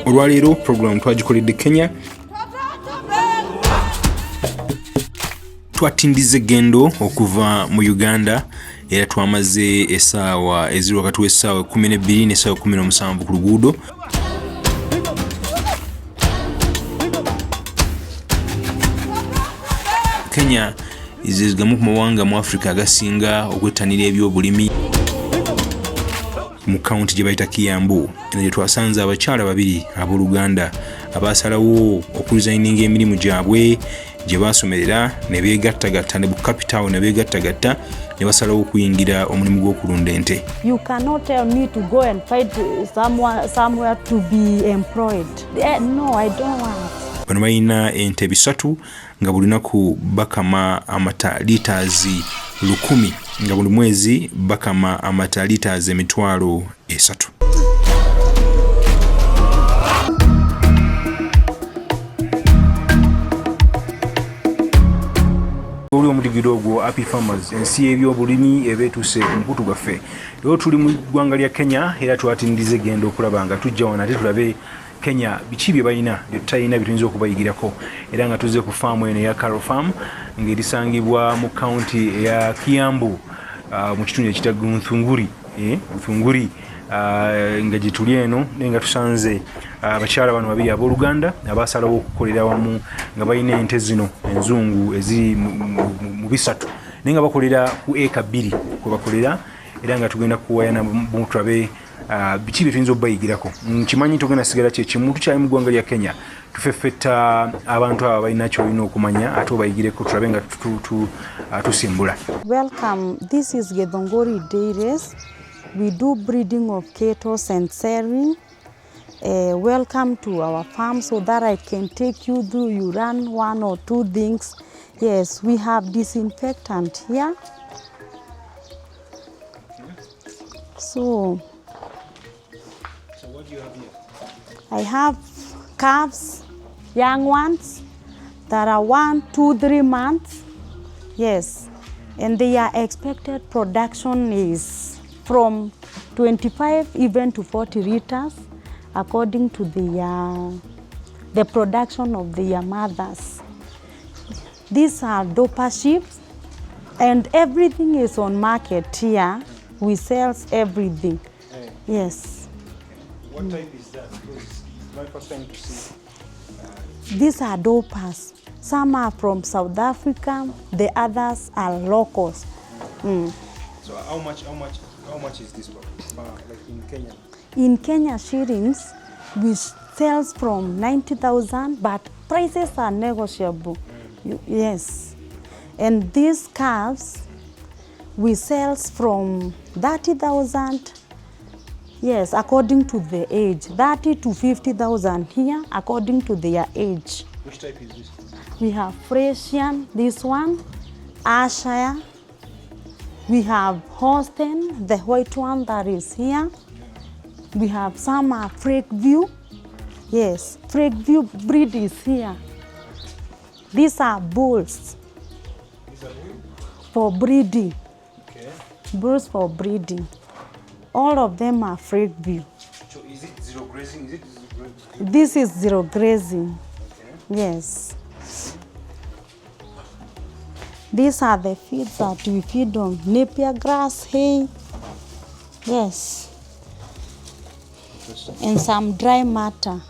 Olwaleero program twagikoledde Kenya. Twatindize gendo okuva mu Uganda era twamaze essaawa eziri wakati w'essaawa 12 n'essaawa 17 ku luguudo. Kenya izizgamu ku mawanga mu Africa agasinga okwettanira ebyobulimi mu county gye bayita Kiyambu. Gye twasanze abakyala babiri abooluganda abaasalawo okuresigninga emirimu gyabwe gye baasomerera ne beegattagatta ne bu capital ne beegattagatta ne basalawo okuyingira omulimu gw'okulunda ente. You cannot tell me to go and find somewhere to be employed. No, I don't want. Bano balina ente bisatu nga buli lunaku bakama amata litres 1000 nga buli mwezi bakama amata litres 3,000. Oli omudigiro ogwo Happy Farmers ensi y'ebyobulimi ebeetuse ku mukutu gwaffe. Leero tuli mu ggwanga lya Kenya era twatindize genda okulaba nga tujja wano ate tulabe Kenya biki bye balina bye tutalina bituyinza okubayigirako era nga tuzze ku faamu eno eya Carol Farm ng'erisangibwa mu county eya Kiyambu mu kitundu ekita Nthunguri nga gye tuli eno naye nga tusanze abakyala bano babiri abooluganda abaasalawo okukolera wamu nga balina ente zino enzungu eziri mu bisatu naye nga bakolera ku eka 2 kwe bakolera era nga tugenda kuwayana tulabe biki bye tuyinza okubayigirako. Nkimanyi tugenda sigala kyekimu tukyali mu ggwanga lya Kenya tufeffetta abantu abo balina kyolina okumanya ate obayigireko tulabe nga tusimbula. Welcome, this is Githongori Dairies. We do breeding of cattle and selling. Welcome to our farm so that I can take you through. You run 1 or 2 things. Yes, we have disinfectant here. So what do you have here? I have calves, young ones that are 1, 2, 3 months. Yes, and their expected production is from 25 even to 40 liters according to the production of their mothers. These are doper sheep and everything is on market here. We sell everything. Yes. What type is that? Because it's my first time to see. These are dopers. Some are from South Africa. The others are locals. So how much is this one? Like in Kenya? In Kenya shillings, we sell from 90,000, but prices are negotiable. Yes. And these calves, we sell from 30,000. Yes, according to the age. 30 to 50,000 here, according to their age. Which type is this? We have Frisian, this one, Ayrshire. We have Holstein, the white one that is here. We have some Freakview. Yes, Freakview breed is here. These are bulls. These are bulls? For breeding. Okay. Bulls for breeding. All of them are Freakview. So is it zero grazing? This is zero grazing. Okay. Yes. These are the feeds that we feed on napier grass, hay. Yes. And some dry matter.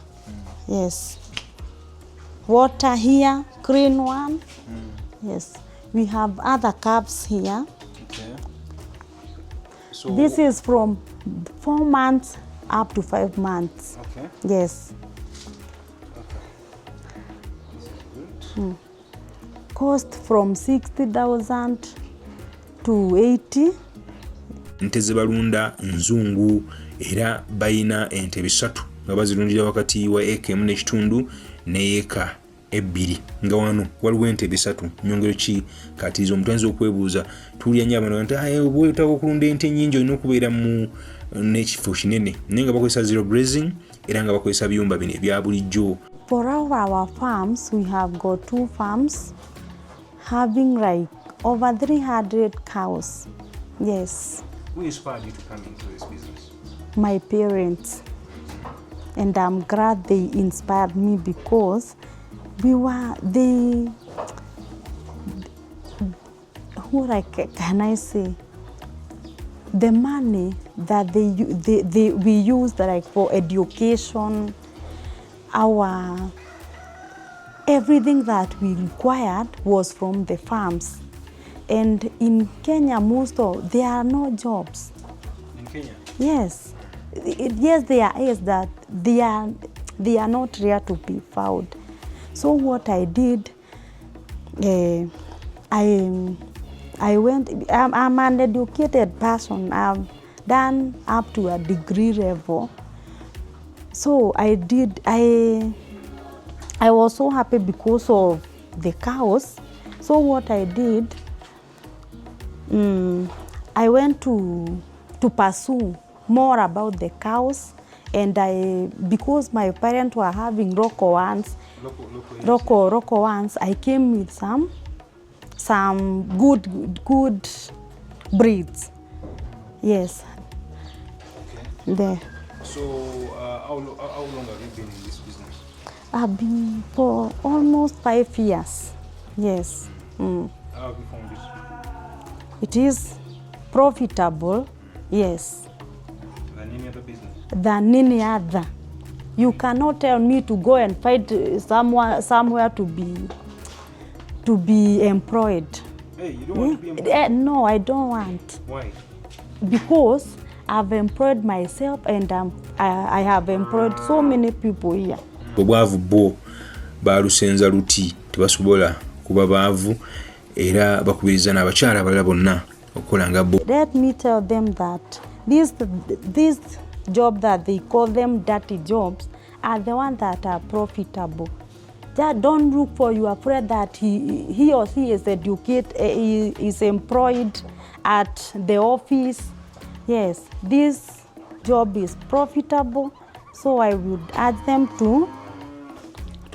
Yes. Water here, green one. Yes. We have other calves here. Okay. So This is from 4 months up to 5 months. Okay. Yes. Okay. This is good. Cost from 60,000 to 80. Ente ze balunda nzungu era bayina ente bisatu nga bazirundira wakati wa eka 1 n'ekitundu ne eka 2 nga wano waliwo ente bisatu. Nyongero ki kati zo mutwanze okwebuuza tulya nnyo abantu nti obwetaaga okulunda ente nnyingi olina okubeera mu n'ekifo kinene naye nga bakozesa zero grazing era nga bakozesa biyumba bino ebya bulijjo. For our farms, we have got 2 farms having like over 300 cows Yes. Who inspired you to come into this business? My parents. And I'm glad they inspired me because can I say? The money that we used like for education, everything that we required was from the farms. And in Kenya, there are no jobs. In Kenya? Yes. Yes, there is that they are not rare to be found. So what I did, I went. I'm an educated person. I've done up to a degree level. So I was so happy because of the cows. So what I did, I went to pursue more about the cows, and because my parents were having local ones, I came with some good breeds. Yes. Okay. There. So how long have you been in this business? I've been for almost 5 years. Yes. How have you found this? It is profitable. Yes. Than any other business? Than any other. You cannot tell me to go and find somewhere to be employed. Hey, you don't want to be employed? No, I don't want. Why? Because I've employed myself and I have employed so many people here. Obwavu bo balusenza luti tebasobola kuba baavu era bakubiriza n'abakyala abalala bonna okukola nga bo. Let me tell them that this job that they call them dirty jobs are the ones that are profitable. Just don't look for you afraid that he or she is educated, is employed at the office. Yes, this job is profitable, so I would urge them to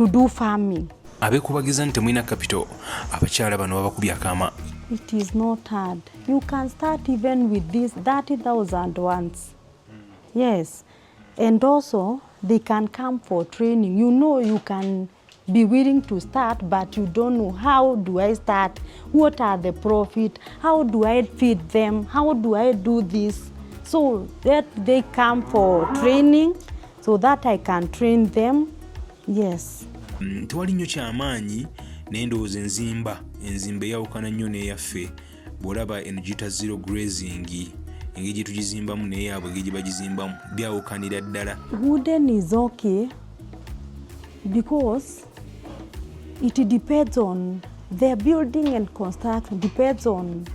do farming. Abekubagiza nti temulina capital abakyala bano babakubya akaama. It is not hard. You can start even with these 30,000 ones. Yes, and also they can come for training. You know you can be willing to start, but you don't know how do I start, what are the profit, how do I feed them, how do I do this. So that they come for training so that I can train them. Yes. Tewali nnyo kyamaanyi naye ndowooza enzimba eyawukana nnyo n'eyaffe bw'olaba enugita zero grazing engeri gye tugizimbamu n'eyaabwe engeri gye bagizimbamu byawukanira ddala. Wooden is okay because it depends on the building and construction, depends on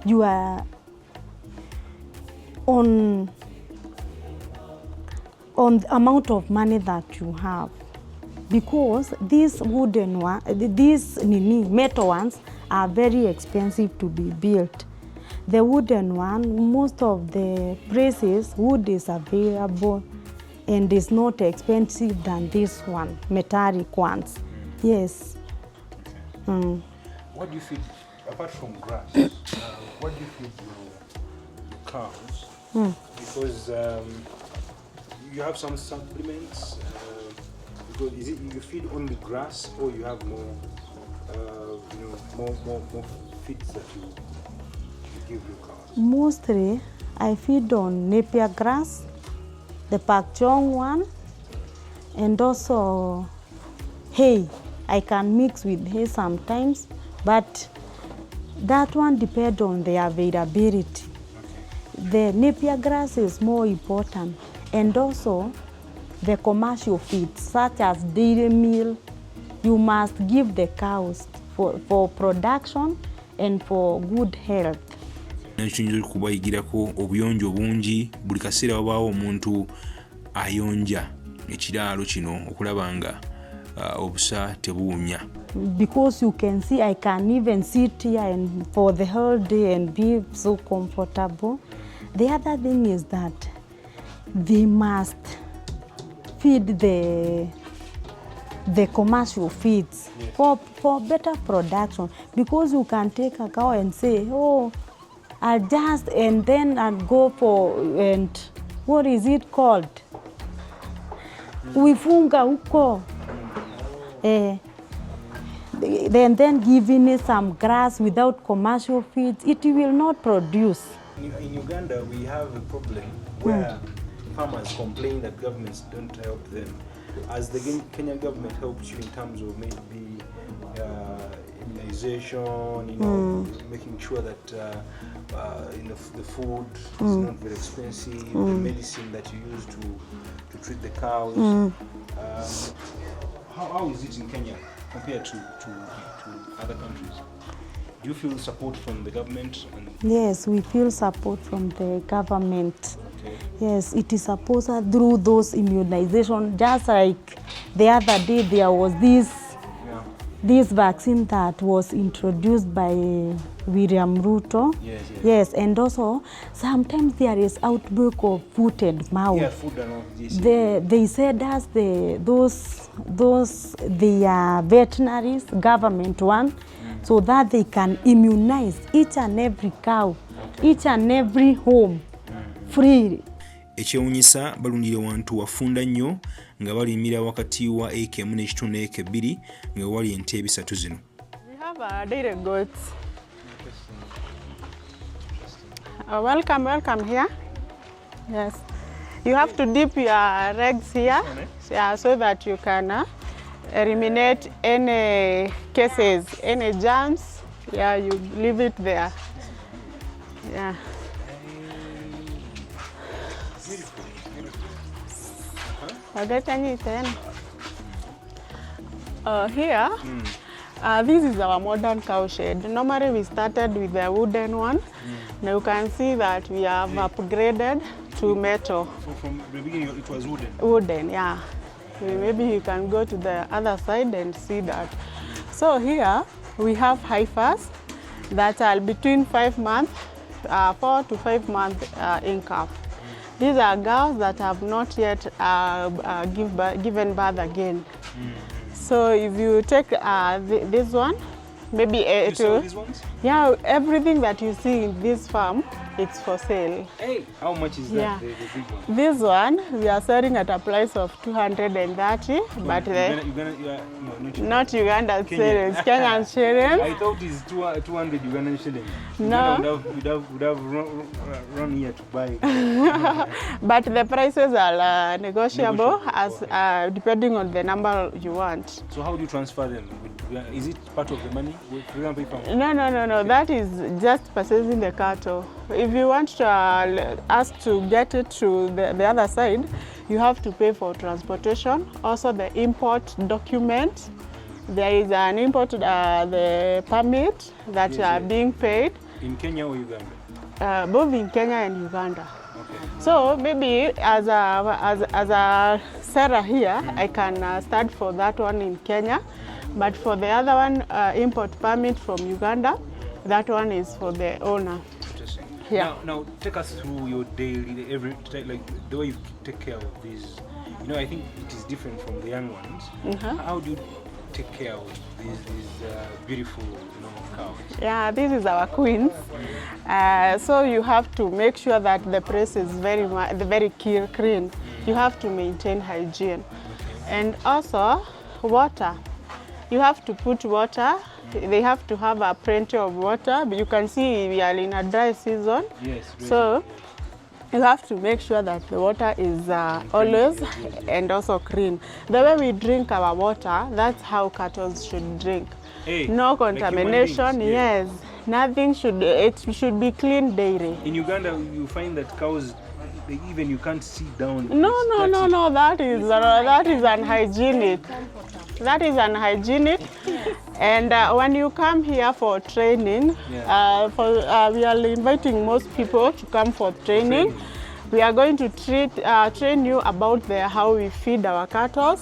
your on the amount of money that you have. Because these metal ones are very expensive to be built. The wooden one, most of the places, wood is available and is not expensive than this one, metallic ones. Yes. Okay. What do you feed, apart from grass, what do you feed your cows? Because you have some supplements. Is it you feed only grass, or you have more, more feeds that you give your cows? Mostly, I feed on napier grass, the pak chong one, and also hay. I can mix with hay sometimes, but that one depends on the availability. Okay. The napier grass is more important, and also the commercial feeds such as dairy meal, you must give the cows for production and for good health. Nakinyinza kubayigirako obuyonjo bungi buli kaseera wabaawo omuntu ayonja ekiraalo kino okulaba nga obusa tebuwunya. Because you can see I can even sit here and for the whole day and be so comfortable. The other thing is that they must feed the commercial feeds. Yes. For better production, because you can take a cow and say, oh, adjust, and then I'll go for, and what is it called? Kuifunga huko. Then giving it some grass without commercial feeds, it will not produce. In Uganda, we have a problem where farmers complain that governments don't help them. As the Kenyan government helps you in terms of maybe immunization, making sure that the food is not very expensive, the medicine that you use to treat the cows. How is it in Kenya compared to other countries? Do you feel support from the government? Yes, we feel support from the government. Okay. Yes, it is supposed through those immunization. Just like the other day, there was this vaccine that was introduced by William Ruto. Yes, and also sometimes there is outbreak of foot and mouth. Yeah, food and all this. They said us the veterinaries, government one, so that they can immunize each and every cow, each and every home, free. Ekyewuunyisa balundira wantu wafunda nnyo nga balimira wakati wa eke 1 n'ekitundu eke 2 nga wali ente 3 zino. We have dairy goats. Welcome here. Yes. You have to dip your eggs here, so that you can eliminate any cases, any germs. Yeah, you leave it there. Yeah. Here, this is our modern cow shed. Normally we started with the wooden one. Now you can see that we have upgraded to metal. So from the beginning it was wooden? Wooden, yeah. Maybe you can go to the other side and see that. So here we have heifers that are between 5 months, 4 to 5 months in calf. These are girls that have not yet given birth again. So if you take this one, maybe you sell these ones? Yeah, everything that you see in this farm, it's for sale. Hey, how much is that? Yeah. The big one? This one we are selling at a price of 230, but not Uganda shillings, Kenyan shillings. I thought it's 200 Ugandan shillings. No. Would have run here to buy. But the prices are negotiable as depending on the number you want. So how do you transfer them? Is it part of the money? No. That is just purchasing the cattle. If you want us to get it to the other side, you have to pay for transportation. Also the import document. There is an import the permit that are being paid. In Kenya or Uganda? Both in Kenya and Uganda. Okay. So maybe as a seller here, I can start for that one in Kenya. But for the other one, import permit from Uganda, that one is for the owner. Interesting. Yeah. Now take us through your daily, like the way you take care of these. You know, I think it is different from the young ones. How do you take care of these beautiful, cows? Yeah, this is our queens. So you have to make sure that the place is very clean. You have to maintain hygiene, and also water. You have to put water. They have to have plenty of water. But you can see we are in a dry season. Yes. Really. So you have to make sure that the water is always and also clean. The way we drink our water, that's how cattle should drink. Hey, no contamination. Like yes, nothing should. It should be clean daily. In Uganda, you find that cows, even you can't sit down. No. That is unhygienic. That is unhygienic. And when you come here for training, we are inviting most people to come for training. We are going to train you about how we feed our cattle,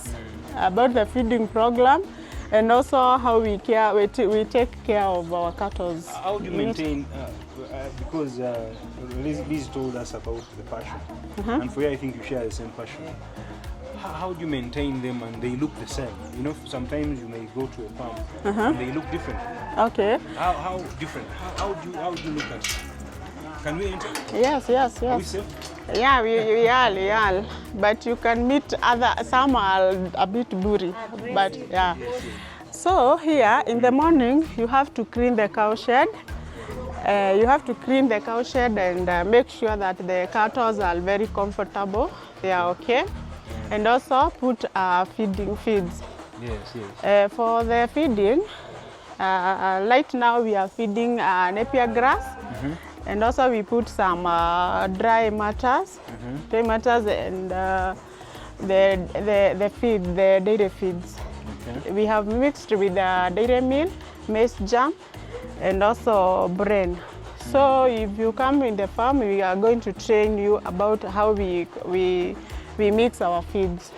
about the feeding program, and also how we take care of our cattle. How do you maintain? Because Liz told us about the passion, and for you, I think you share the same passion. How do you maintain them and they look the same? You know, sometimes you may go to a farm and they look different. Okay. How different? How do you look at it? Can we enter? Yes, yes, Are we yes. safe? Yeah, we are. But you can meet some are a bit blurry. But yeah. So here in the morning, you have to clean the cow shed. You have to clean the cow shed and make sure that the cattle are very comfortable. They are okay. And also put feeding feeds. Yes, yes. For the feeding, right now we are feeding napier grass. And also we put some dry matters, and the feed, the dairy feeds. Okay. We have mixed with dairy meal, maize jam, and also bran. So if you come in the farm, we are going to train you about how we mix our feeds.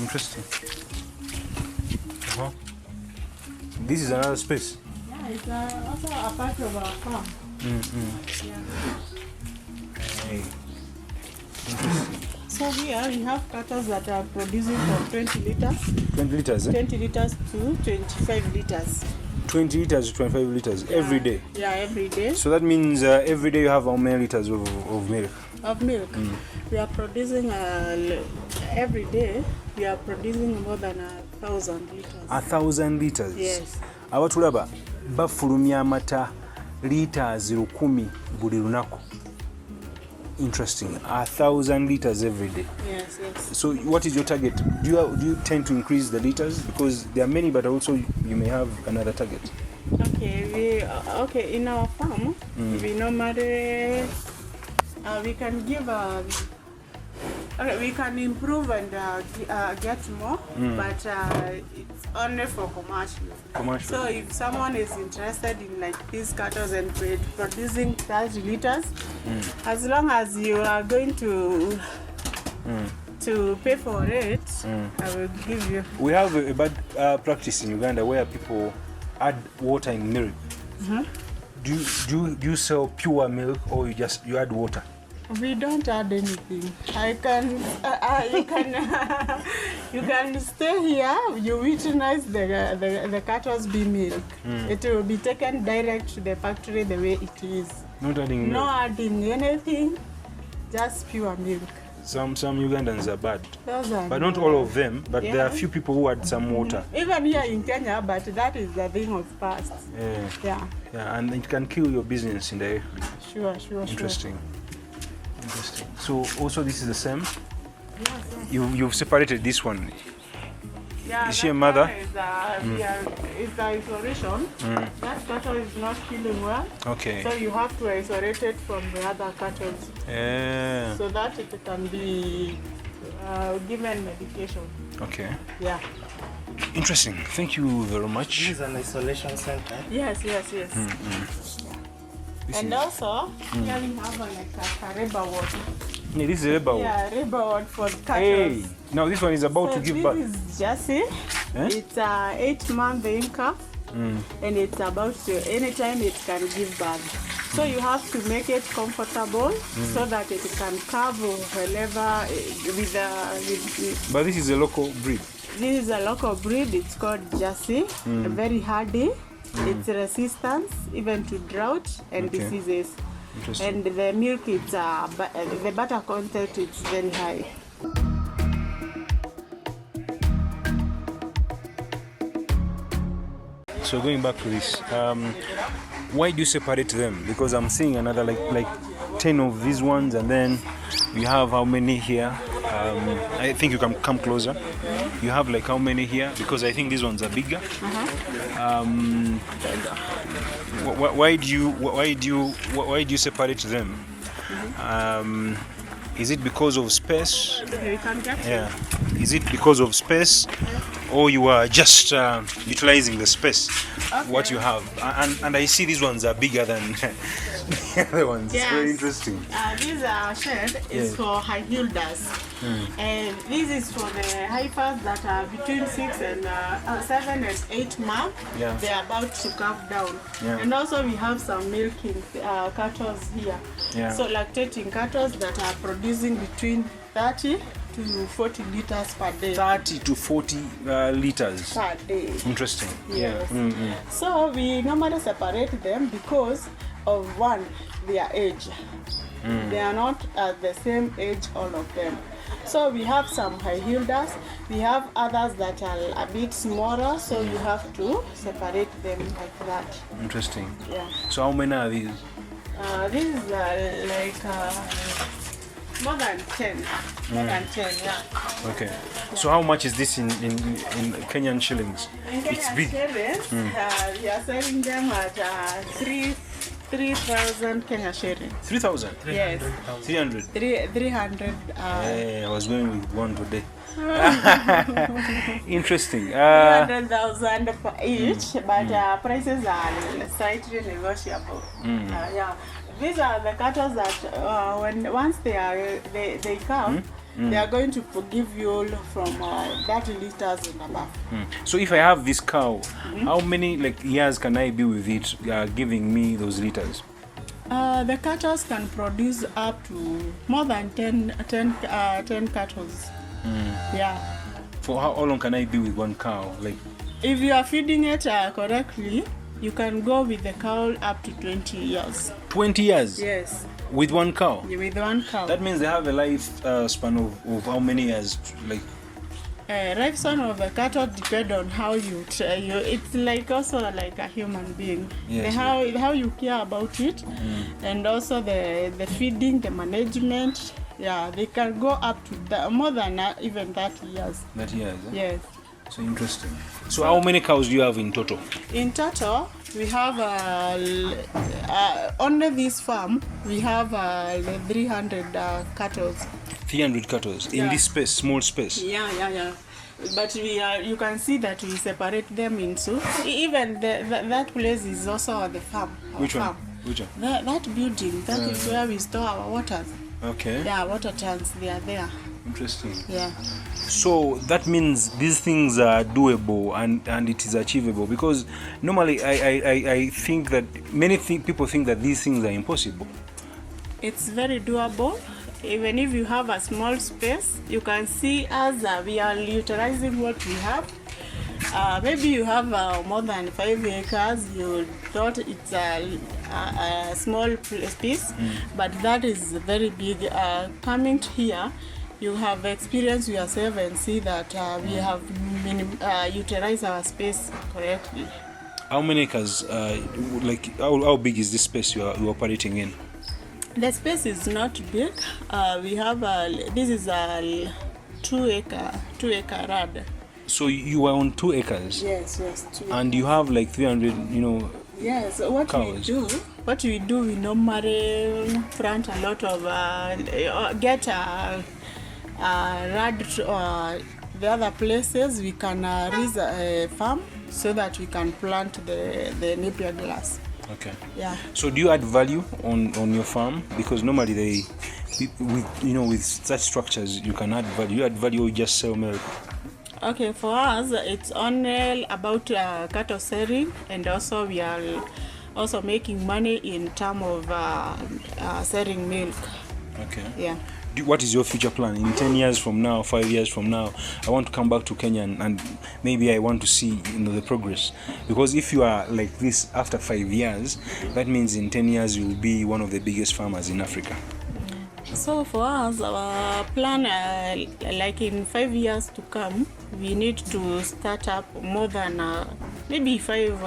Interesting. This is another space. Yeah, it's also a part of our farm. Hey. So here we have cattle that are producing from 20 liters, 20 liters, eh? 20 liters to 25 liters. 20 liters to 25 liters every day. Yeah, every day. So that means every day you have how many liters of milk? Of milk. We are producing every day. We are producing more than 1,000 liters. 1,000 liters. Yes. Abatulaba bafulumya amata liters 1000 buli lunaku. Interesting. 1,000 liters every day. Yes, yes. So what is your target? Do you tend to increase the liters because there are many, but also you may have another target? Okay. In our farm, we normally we can give we can improve and get more, but it's only for commercial. So if someone is interested in like these cattle and producing 30 liters, as long as you are going to pay for it, I will give you. We have a bad practice in Uganda where people add water in milk. Do you sell pure milk or you add water? We don't add anything. You can stay here. You witness the cattle be milk. It will be taken direct to the factory the way it is. Not adding milk. No adding anything, just pure milk. Some Ugandans are bad, but not bad. all of them. But there are a few people who add some water. Even here in Kenya, but that is the thing of past. Yeah, and it can kill your business indirectly. Sure. Interesting. So also this is the same. You've separated this one. Yeah, is she a mother? Is the isolation. That cattle is not killing well. Okay. So you have to isolate it from the other cattle. So that it can be given medication. Okay. Yeah. Interesting. Thank you very much. This is an isolation center. Yes. And also, here we have like a rubber ward. Yeah, this is a rubber ward. Yeah, rubber ward for cattle. Hey, now this one is about to give birth. This is Jessie. It's 8-month in calf, and it's about to, anytime it can give birth. So you have to make it comfortable so that it can cover wherever with. But this is a local breed. This is a local breed. It's called Jessie. Very hardy. It's resistant even to drought and diseases. And the milk, it's the butter content is very high. So going back to this, why do you separate them? Because I'm seeing another like 10 of these ones, and then you have how many here? I think you can come closer. You have like how many here? Because I think these ones are bigger. Why do you separate them? Is it because of space? Yeah. Is it because of space, or you are just utilizing the space what you have? And I see these ones are bigger than the other ones. Yes. It's very interesting. This shed is for high yielders, and this is for the heifers that are between 7 and 8 months. Yeah. They are about to calve down, Yeah. and also we have some milking cattle here. Yeah. So lactating cattle that are producing between 30 to to 40 liters per day. 30 to 40 liters Per day. Interesting. Yes. Yeah. So we normally separate them because of one, their age. They are not at the same age, all of them. So we have some high yielders, we have others that are a bit smaller, so you have to separate them like that. Interesting. Yeah. So how many are these? These are like more than 10. More than 10, yeah. Okay. So how much is this in Kenyan shillings? In It's Kenyan big. shillings, we are selling them at 3,000 Kenya shillings. 3,000? Yes. 300? 300. I was going with one today. Interesting. 300,000 per each, but prices are slightly negotiable. Yeah, these are the cattle that once they come, they are going to give you from 30 liters and above. So if I have this cow, how many years can I be with it giving me those liters? The cattle can produce up to more than 10 cattle. Yeah. For how long can I be with one cow? If you are feeding it correctly, you can go with the cow up to 20 years. 20 years? Yes. With one cow? With one cow. That means they have a life span of how many years? Lifespan of the cattle depend on how you it's like also like a human being. Yes, how you care about it, and also the feeding, the management. Yeah, they can go up to more than even 30 years. 30 years? Yes. So interesting. So how many cows do you have in total? In total, we have only this farm. We have 300 cattle. 300 cattle in this space, small space. Yeah. But you can see that we separate them into. Even that place is also the farm. Which farm. one? Which one? That building. That is where we store our waters. Okay. Yeah, water tanks. They are there. Interesting. Yeah. So that means these things are doable and it is achievable, because normally I think that many people think that these things are impossible. It's very doable. Even if you have a small space, you can see us we are utilizing what we have. Maybe you have more than 5 acres. You thought it's a small piece, but that is very big. Coming here, you have experienced yourself and see that we have utilized our space correctly. How many acres? How big is this space you are operating in? The space is not big. We have this is a 2 acre rad. So you are on 2 acres. Yes, 2 acres. And you have 300, Yes, what we do, we normally plant a lot of get a rad. The other places we can raise a farm so that we can plant the napier grass. Okay. Yeah. So do you add value on your farm? Because normally with such structures you can add value. You add value, you just sell milk. Okay, for us it's only about cattle selling, and also we are also making money in terms of selling milk. Okay. Yeah. What is your future plan in 10 years from now, 5 years from now? I want to come back to Kenya and maybe I want to see the progress, because if you are like this after 5 years, that means in 10 years you will be one of the biggest farmers in Africa. So for us, our plan, like in 5 years to come, we need to start up more than maybe five.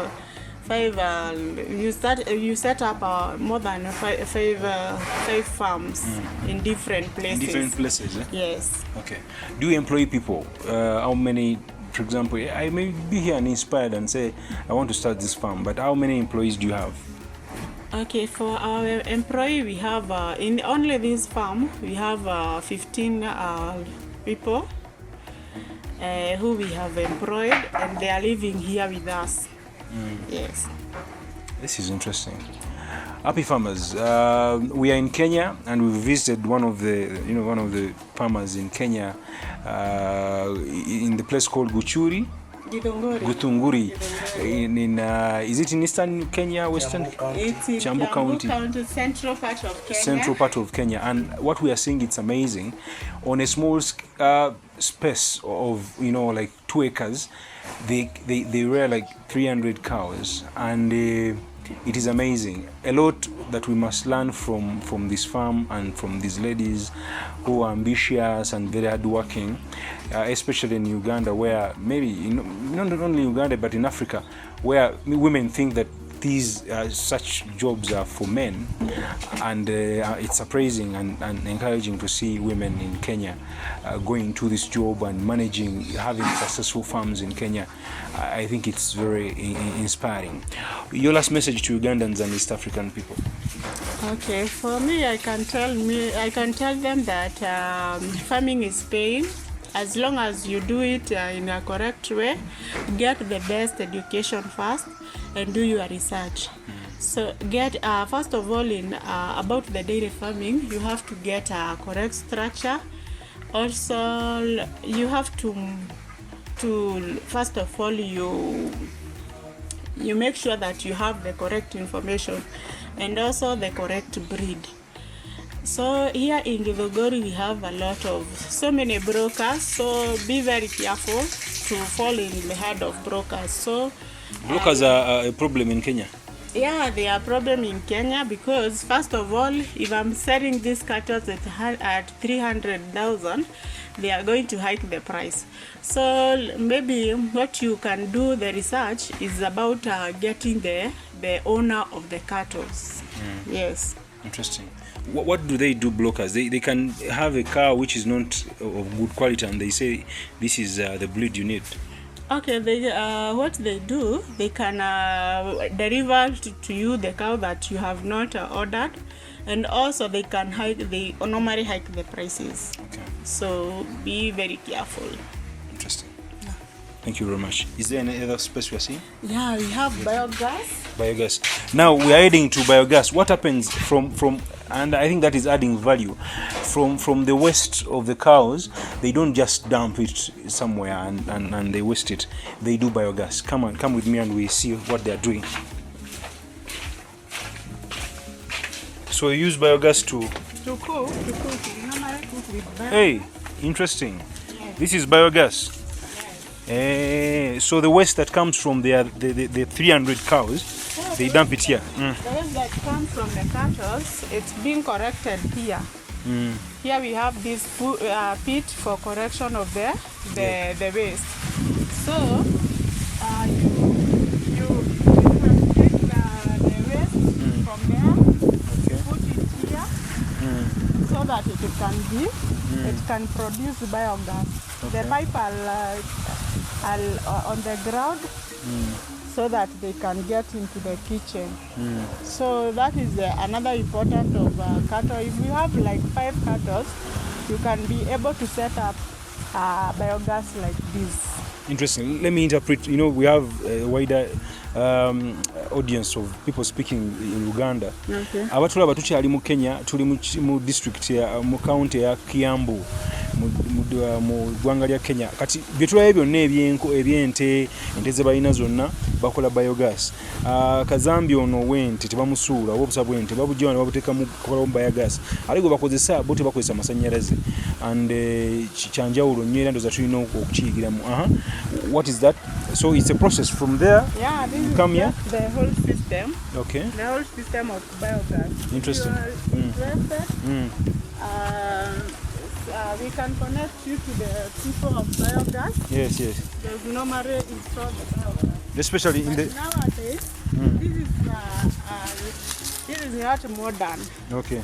You set up more than five farms in different places. In different places, eh? Yes. Okay. Do you employ people? How many? For example, I may be here and inspired and say I want to start this farm, but how many employees do you have? Okay, for our employee, we have in only this farm we have 15 people who we have employed, and they are living here with us. Yes. This is interesting. Happy farmers. We are in Kenya and we visited one of the farmers in Kenya in the place called Guchuri. Githunguri. Is it in eastern Kenya, western? It's in Kiambu County. Central part of Kenya. Central part of Kenya. And what we are seeing, it's amazing. On a small space of, like 2 acres, they rear like 300 cows, and it is amazing. A lot that we must learn from this farm and from these ladies who are ambitious and very hardworking, especially in Uganda, where maybe, not only Uganda, but in Africa, where women think that these such jobs are for men, and it's surprising and encouraging to see women in Kenya going to this job and having successful farms in Kenya. I think it's very inspiring. Your last message to Ugandans and East African people? Okay, for me, I can tell them that farming is paying. As long as you do it in a correct way, get the best education first and do your research. So get first of all about the dairy farming, you have to get a correct structure. Also, you have to first of all you make sure that you have the correct information and also the correct breed. So here in Githunguri we have so many brokers, so be very careful to fall in the hand of brokers. So brokers are a problem in Kenya? Yeah, they are a problem in Kenya because first of all, if I'm selling these cattle at 300,000, they are going to hike the price. So maybe what you can do, the research is about getting the owner of the cattle. Yes. Interesting. What do they do, brokers? They can have a cow which is not of good quality and they say this is the breed you need. Okay, what they do, they can deliver to you the cow that you have not ordered, and also they normally hike the prices. Okay. So be very careful. Interesting. Yeah. Thank you very much. Is there any other space we are seeing? Yeah, we have biogas. Biogas. Now we are heading to biogas. What happens from and I think that is adding value from the waste of the cows? They don't just dump it somewhere and they waste it. They do biogas. Come with me and we see what they are doing. So you use biogas to cook. You normally cook with biogas. Hey, interesting. Yes. This is biogas. Yes. So the waste that comes from the 300 cows, they dump it here. The waste that comes from the cattle, it's being corrected here. Here we have this pit for correction of the waste. So you can take the waste from there, put it here, so that it can produce biogas. The pipe are on the ground, so that they can get into the kitchen. So that is another important of cattle. If you have like 5 cattle, you can be able to set up biogas like this. Interesting. Let me interpret. We have a wider audience of people speaking in Uganda. Okay. Abatulaba tukyali mu Kenya, tuli mu district mu county ya Kiambu mu ggwanga lya Kenya. Kati byetulaye byonna ebyente ze balina zonna bakola biogas. Kazambi ono wente tebamusuula obusa bwente babujja ne babuteeka mu kola biogas. Aligo bakozesa bo tebakozesa masannyalaze. And kyanjawulo nnyo era ndoza tulina okukiyigiramu. What is that? So it's a process from there. Yeah, this is come here. The whole system. Okay. The whole system of biogas. Interesting. If you are interested, we can connect you to the people of biogas. Yes. They normally install the biogas. Especially in the nowadays, this is not modern. Okay.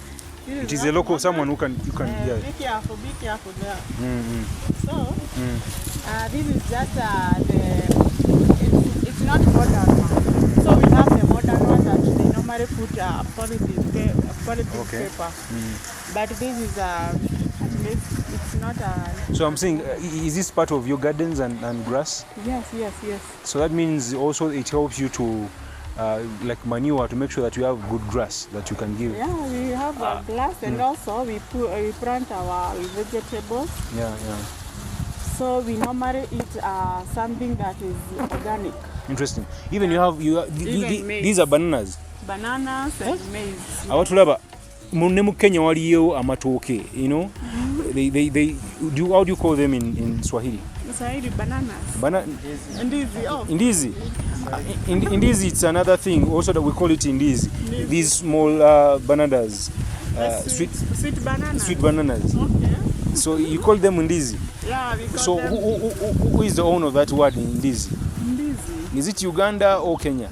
It is a local someone who can Be careful there. So this is just it's not modern one. So we have the modern one that they normally put polythene paper. But this is at least it's not a. So I'm saying, is this part of your gardens and grass? Yes. So that means also it helps you to like manure, to make sure that you have good grass that you can give. Yeah, we have grass, and also we plant our vegetables. Yeah. So we normally eat something that is organic. Interesting. Even these are bananas. Bananas and maize. Awatulaba ne mu Kenya waliyo amatooke, you know. They how do you call them in Swahili? Swahili bananas. Ndizi. Oh. Ndizi. Ndizi, it's another thing also that we call it ndizi. These small bananas. Sweet bananas. Sweet bananas. Okay. So you call them ndizi? Yeah, we call so them. Who is the owner of that word ndizi? Ndizi. Is it Uganda or Kenya?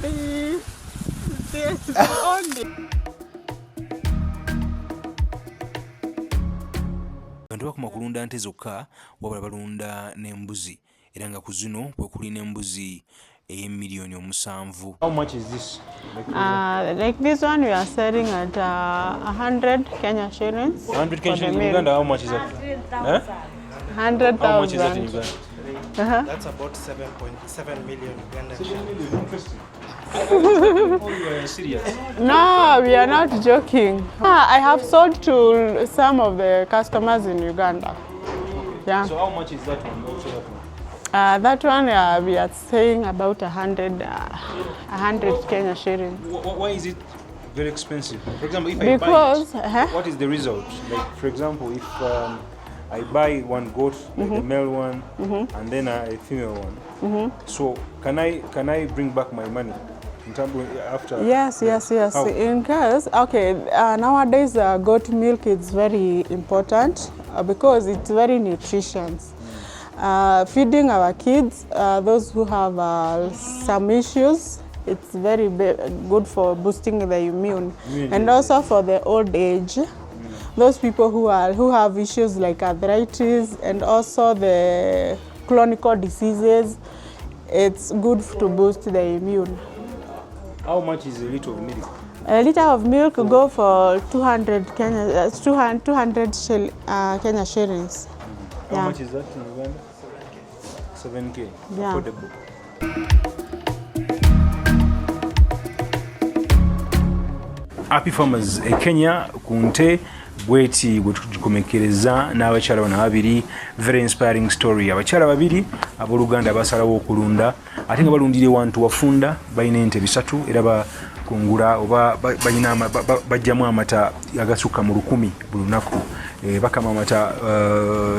The only. Bantu bakoma kulunda nte zokka wabula balunda n'embuzi era nga ku zino kwe kuli n'embuzi ey'emiliyoni 7. How much is this? Like this one we are selling at 100 Kenya shillings. 100 Kenya shillings in Uganda, how much is that? 100,000. How much is that in Uganda? That's about 7.7 million Ugandan shillings. Interesting. Oh, you are serious? No, we are not joking. I have sold to some of the customers in Uganda. Yeah. So how much is that one? Also that one? That one we are saying about 100 Kenya shillings. Why is it very expensive? For example, if Because I buy it, what is the result? Like, for example, if I buy one goat, like a male one, and then a female one, so can I bring back my money? In terms of after? Yes. How? In case, okay, nowadays goat milk is very important because it's very nutritious. Feeding our kids, those who have some issues, it's very good for boosting the immune, and also for the old age. Those people who have issues like arthritis and also the chronic diseases, it's good to boost the immune. How much is a liter of milk? A liter of milk go for 200 Kenya shillings. How much is that in Uganda? 7K. Yeah. Affordable. Happy Farmers Kenya kunte bweti bwetukomekereza n'abakyala bano babiri, very inspiring story. Abakyala babiri ab'Oluganda basalawo okulunda ate nga balundire wantu wafunda, balina ente 3 era bakungula oba bajjamu amata agasukka mu 100 buli lunaku. Bakama amata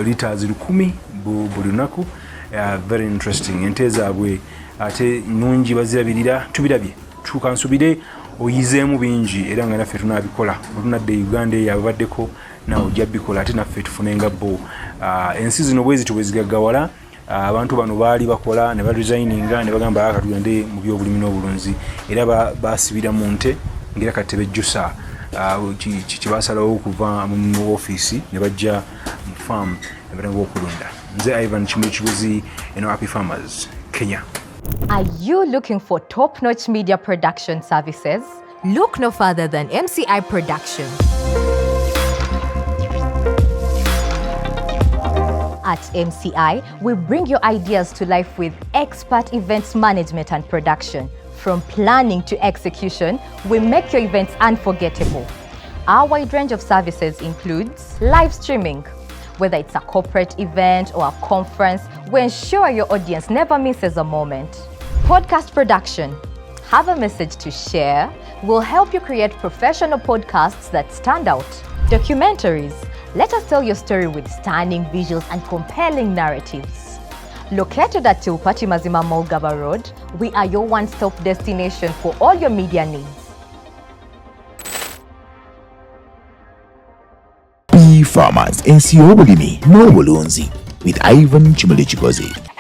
litres 1000 buli lunaku. Very interesting. Ente zaabwe ate nungi bazirabirira, tubirabye tukansubire oyizeemu bingi era nga naffe tunabikola olunadde Uganda yabaddeko nawe ojja bikola ate naffe tufunenga bo. Ensi zino bwezi tubwezigaggawala, abantu bano baali bakola ne baresigninga ne bagamba akatugende mu byobulimi n'obulunzi era basibira mu nte ngera kati bejjusa kibasalawo okuva mu ofiisi ne bajja mu farm ne balanga okulunda. Nze Ivan Chimwekibuzi, Happy Farmers Kenya. Are you looking for top-notch media production services? Look no further than MCI Production. At MCI, we bring your ideas to life with expert events management and production. From planning to execution, we make your events unforgettable. Our wide range of services includes live streaming. Whether it's a corporate event or a conference, we ensure your audience never misses a moment. Podcast production. Have a message to share? We'll help you create professional podcasts that stand out. Documentaries. Let us tell your story with stunning visuals and compelling narratives. Located at Tilpati Mazima Molgaba Road, we are your one-stop destination for all your media needs. Farmers NCO Bulimi no Bulunzi with Ivan Chimulechikozi.